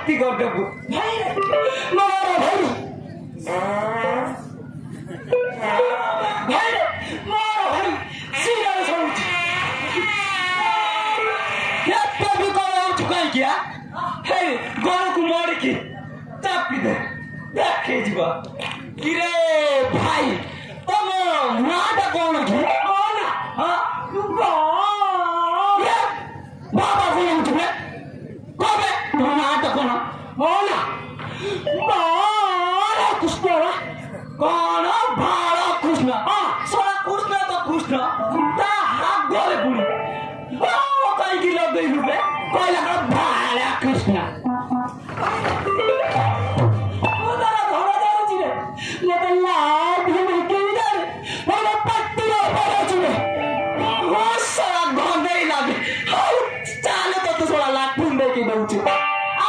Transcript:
भक्ति कर देबू भाई मारो भाई भाई मारो भाई सीधा सोच क्या कभी कौन चुकाई क्या हे गोर को मार के चापी दे देखे जीवा किरे भाई तुम नाटा कौन है कौन हां बाबा को हम तुम्हें कबे तुम नाटा कौन बोला बारा कृष्ण कौन बारा कृष्ण हां सारा कृष्ण तो कृष्ण ता हाथ गोले बुली बाबा कहीं की लग गई रुपए कोई लगा बारा कृष्ण I'll